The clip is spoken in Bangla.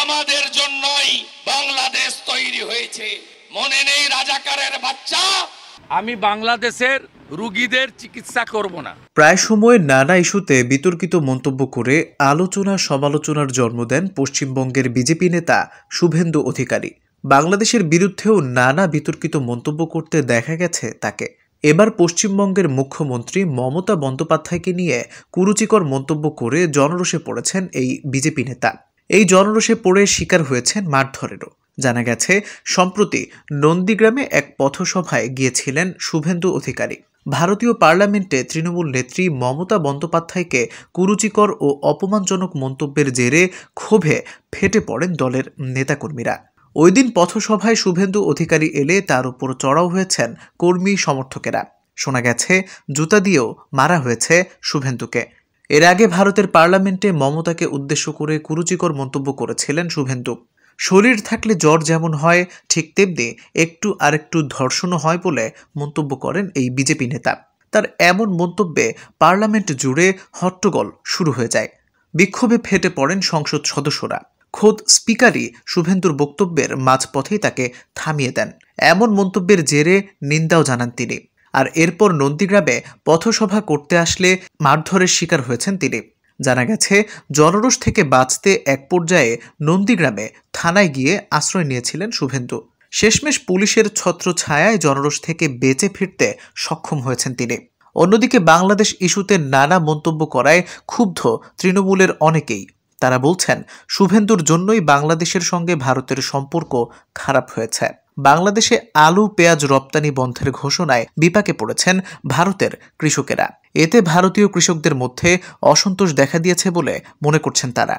আমাদের জন্যই বাংলাদেশ তৈরি হয়েছে। মনে নেই রাজাকারের বাচ্চা? আমি বাংলাদেশের রোগীদের চিকিৎসা করব না। প্রায় সময় নানা ইস্যুতে বিতর্কিত মন্তব্য করে আলোচনা সমালোচনার জন্ম দেন পশ্চিমবঙ্গের বিজেপি নেতা শুভেন্দু অধিকারী। বাংলাদেশের বিরুদ্ধেও নানা বিতর্কিত মন্তব্য করতে দেখা গেছে তাকে। এবার পশ্চিমবঙ্গের মুখ্যমন্ত্রী মমতা বন্দ্যোপাধ্যায়কে নিয়ে কুরুচিকর মন্তব্য করে জনরোষে পড়েছেন এই বিজেপি নেতা। এই জনরোষে পড়ে শিকার হয়েছেন মারধরেরও। জানা গেছে, সম্প্রতি নন্দীগ্রামে এক পথসভায় গিয়েছিলেন শুভেন্দু অধিকারী। ভারতীয় পার্লামেন্টে তৃণমূল নেত্রী মমতা বন্দ্যোপাধ্যায়কে কুরুচিকর ও অপমানজনক মন্তব্যের জেরে ক্ষোভে ফেটে পড়েন দলের নেতাকর্মীরা। ওই দিন পথসভায় শুভেন্দু অধিকারী এলে তার উপর চড়াও হয়েছেন কর্মী সমর্থকেরা। শোনা গেছে, জুতা দিয়েও মারা হয়েছে শুভেন্দুকে। এর আগে ভারতের পার্লামেন্টে মমতাকে উদ্দেশ্য করে কুরুচিকর মন্তব্য করেছিলেন শুভেন্দু। শরীর থাকলে জ্বর যেমন হয়, ঠিক তেমনি একটু আরেকটু ধর্ষণও হয় বলে মন্তব্য করেন এই বিজেপি নেতা। তার এমন মন্তব্যে পার্লামেন্ট জুড়ে হট্টগোল শুরু হয়ে যায়। বিক্ষোভে ফেটে পড়েন সংসদ সদস্যরা। খোদ স্পিকারই শুভেন্দুর বক্তব্যের মাঝপথেই তাকে থামিয়ে দেন। এমন মন্তব্যের জেরে নিন্দাও জানান তিনি। আর এরপর নন্দীগ্রামে পথসভা করতে আসলে মারধরের শিকার হয়েছেন তিনি। জানা গেছে, জনরোষ থেকে বাঁচতে এক পর্যায়ে নন্দীগ্রামে থানায় গিয়ে আশ্রয় নিয়েছিলেন শুভেন্দু। শেষমেশ পুলিশের ছত্রছায়ায় জনরোষ থেকে বেঁচে ফিরতে সক্ষম হয়েছেন তিনি। অন্যদিকে বাংলাদেশ ইস্যুতে নানা মন্তব্য করায় ক্ষুব্ধ তৃণমূলের অনেকেই। তারা বলছেন, শুভেন্দুর জন্যই বাংলাদেশের সঙ্গে ভারতের সম্পর্ক খারাপ হয়েছে। বাংলাদেশে আলু পেঁয়াজ রপ্তানি বন্ধের ঘোষণায় বিপাকে পড়েছেন ভারতের কৃষকেরা। এতে ভারতীয় কৃষকদের মধ্যে অসন্তোষ দেখা দিয়েছে বলে মনে করছেন তারা।